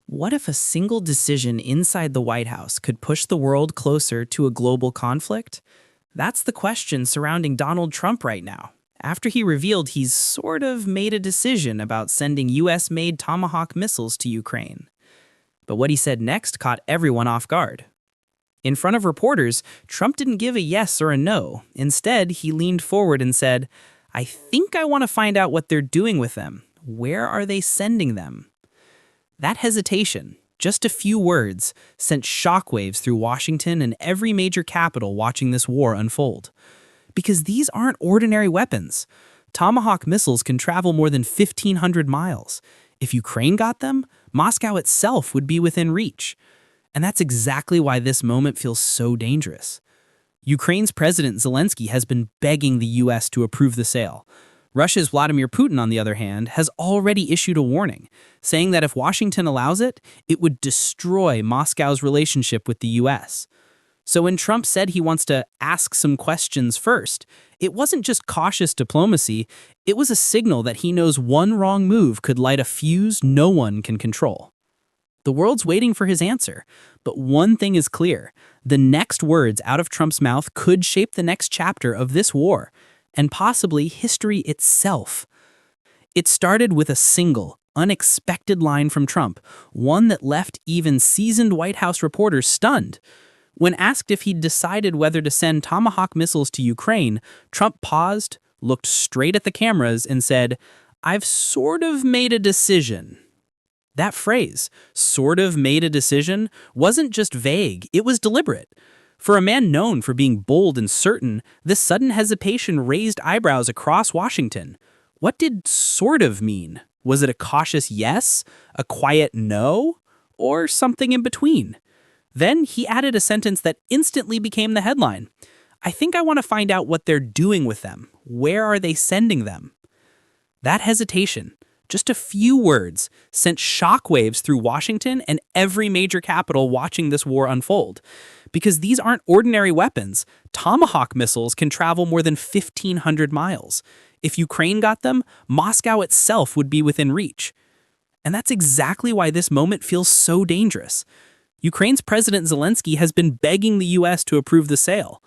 What if a single decision inside the White House could push the world closer to a global conflict? That's the question surrounding Donald Trump right now, after he revealed he's sort of made a decision about sending US-made Tomahawk missiles to Ukraine. But what he said next caught everyone off guard. In front of reporters, Trump didn't give a yes or a no. Instead, he leaned forward and said, "I think I want to find out what they're doing with them. Where are they sending them?" That hesitation, just a few words, sent shockwaves through Washington and every major capital watching this war unfold. Because these aren't ordinary weapons. Tomahawk missiles can travel more than 1,500 miles. If Ukraine got them, Moscow itself would be within reach. And that's exactly why this moment feels so dangerous. Ukraine's President Zelensky has been begging the US to approve the sale. Russia's Vladimir Putin, on the other hand, has already issued a warning, saying that if Washington allows it, it would destroy Moscow's relationship with the US. So when Trump said he wants to ask some questions first, it wasn't just cautious diplomacy, it was a signal that he knows one wrong move could light a fuse no one can control. The world's waiting for his answer, but one thing is clear: the next words out of Trump's mouth could shape the next chapter of this war, and possibly history itself. It started with a single, unexpected line from Trump, one that left even seasoned White House reporters stunned. When asked if he'd decided whether to send Tomahawk missiles to Ukraine, Trump paused, looked straight at the cameras, and said, "I've sort of made a decision." That phrase, "sort of made a decision," wasn't just vague, it was deliberate. For a man known for being bold and certain, this sudden hesitation raised eyebrows across Washington. What did "sort of" mean? Was it a cautious yes, a quiet no, or something in between? Then he added a sentence that instantly became the headline. "I think I want to find out what they're doing with them. Where are they sending them?" That hesitation, just a few words, sent shockwaves through Washington and every major capital watching this war unfold. Because these aren't ordinary weapons. Tomahawk missiles can travel more than 1,500 miles. If Ukraine got them, Moscow itself would be within reach. And that's exactly why this moment feels so dangerous. Ukraine's President Zelensky has been begging the US to approve the sale.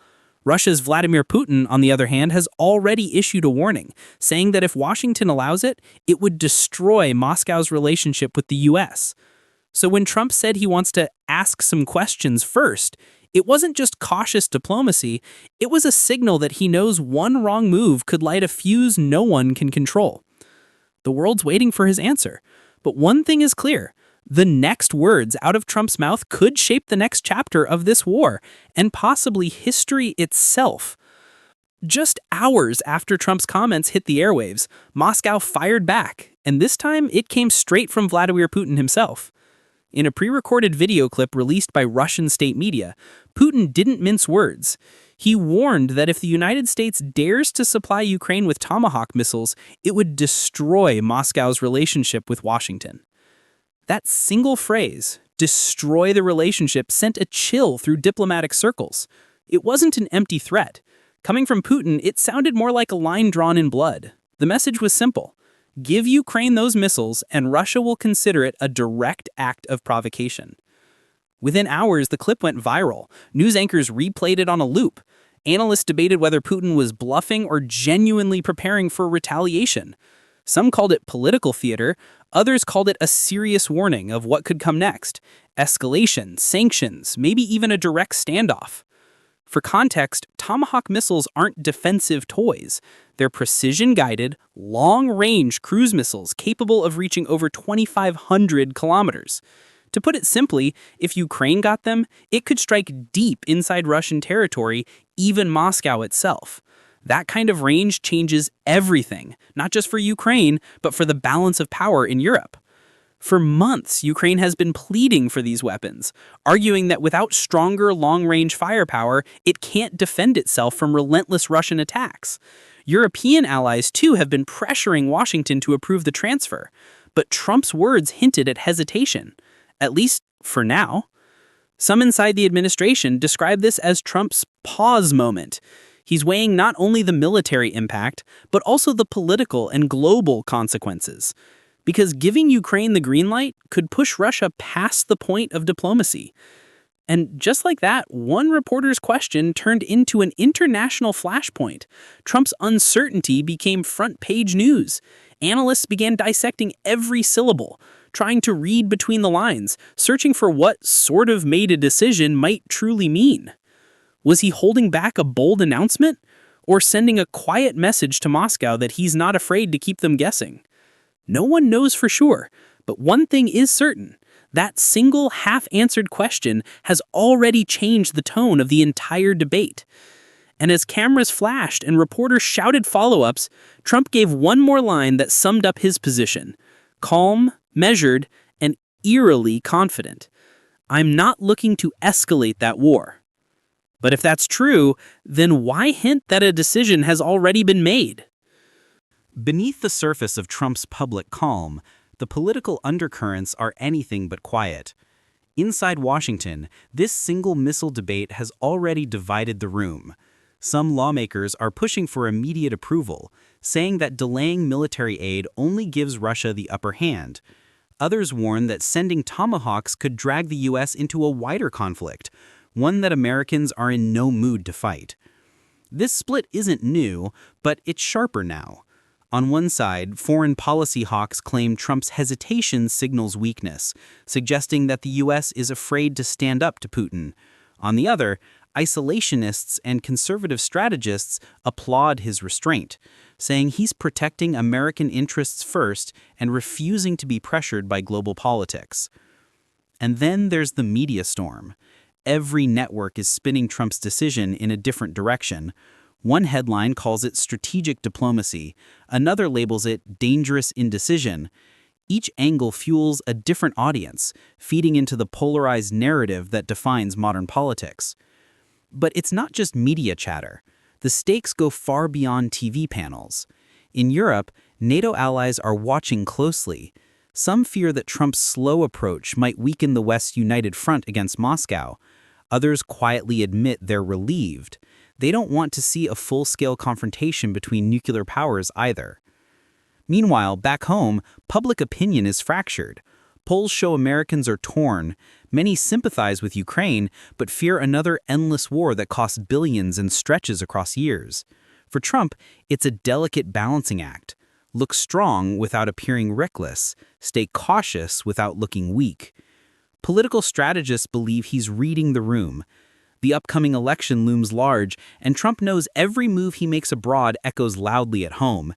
Russia's Vladimir Putin, on the other hand, has already issued a warning, saying that if Washington allows it, it would destroy Moscow's relationship with the US. So when Trump said he wants to ask some questions first, it wasn't just cautious diplomacy, it was a signal that he knows one wrong move could light a fuse no one can control. The world's waiting for his answer, but one thing is clear: the next words out of Trump's mouth could shape the next chapter of this war, and possibly history itself. Just hours after Trump's comments hit the airwaves, Moscow fired back, and this time it came straight from Vladimir Putin himself. In a pre-recorded video clip released by Russian state media, Putin didn't mince words. He warned that if the United States dares to supply Ukraine with Tomahawk missiles, it would destroy Moscow's relationship with Washington. That single phrase, "destroy the relationship," sent a chill through diplomatic circles. It wasn't an empty threat. Coming from Putin, it sounded more like a line drawn in blood. The message was simple: give Ukraine those missiles, and Russia will consider it a direct act of provocation. Within hours, the clip went viral. News anchors replayed it on a loop. Analysts debated whether Putin was bluffing or genuinely preparing for retaliation. Some called it political theater, others called it a serious warning of what could come next: escalation, sanctions, maybe even a direct standoff. For context, Tomahawk missiles aren't defensive toys. They're precision-guided, long-range cruise missiles capable of reaching over 2,500 kilometers. To put it simply, if Ukraine got them, it could strike deep inside Russian territory, even Moscow itself. That kind of range changes everything, not just for Ukraine, but for the balance of power in Europe. For months, Ukraine has been pleading for these weapons, arguing that without stronger long-range firepower, it can't defend itself from relentless Russian attacks. European allies, too, have been pressuring Washington to approve the transfer. But Trump's words hinted at hesitation, at least for now. Some inside the administration describe this as Trump's pause moment. He's weighing not only the military impact, but also the political and global consequences. because giving Ukraine the green light could push Russia past the point of diplomacy. And just like that, one reporter's question turned into an international flashpoint. Trump's uncertainty became front-page news. Analysts began dissecting every syllable, trying to read between the lines, searching for what sort of made a decision might truly mean. Was he holding back a bold announcement, or sending a quiet message to Moscow that he's not afraid to keep them guessing? No one knows for sure, but one thing is certain. That single half-answered question has already changed the tone of the entire debate. And as cameras flashed and reporters shouted follow-ups, Trump gave one more line that summed up his position: calm, measured, and eerily confident. "I'm not looking to escalate that war." But if that's true, then why hint that a decision has already been made? Beneath the surface of Trump's public calm, the political undercurrents are anything but quiet. Inside Washington, this single missile debate has already divided the room. Some lawmakers are pushing for immediate approval, saying that delaying military aid only gives Russia the upper hand. Others warn that sending Tomahawks could drag the U.S. into a wider conflict, one that Americans are in no mood to fight. This split isn't new, but it's sharper now. On one side, foreign policy hawks claim Trump's hesitation signals weakness, suggesting that the U.S. is afraid to stand up to Putin. On the other, isolationists and conservative strategists applaud his restraint, saying he's protecting American interests first and refusing to be pressured by global politics. And then there's the media storm. Every network is spinning Trump's decision in a different direction. One headline calls it strategic diplomacy, another labels it dangerous indecision. Each angle fuels a different audience, feeding into the polarized narrative that defines modern politics. But it's not just media chatter. The stakes go far beyond TV panels. In Europe, NATO allies are watching closely. Some fear that Trump's slow approach might weaken the West's united front against Moscow. Others quietly admit they're relieved. They don't want to see a full-scale confrontation between nuclear powers either. Meanwhile, back home, public opinion is fractured. Polls show Americans are torn. Many sympathize with Ukraine, but fear another endless war that costs billions and stretches across years. For Trump, it's a delicate balancing act. Look strong without appearing reckless. Stay cautious without looking weak. Political strategists believe he's reading the room. The upcoming election looms large, and Trump knows every move he makes abroad echoes loudly at home.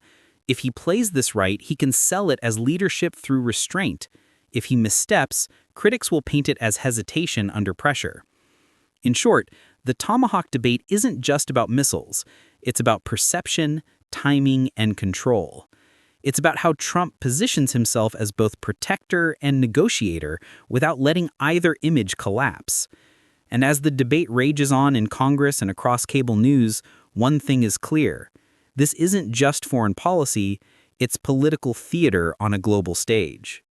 If he plays this right, he can sell it as leadership through restraint. If he missteps, critics will paint it as hesitation under pressure. In short, the Tomahawk debate isn't just about missiles. It's about perception, timing, and control. It's about how Trump positions himself as both protector and negotiator without letting either image collapse. And as the debate rages on in Congress and across cable news, one thing is clear. This isn't just foreign policy, it's political theater on a global stage.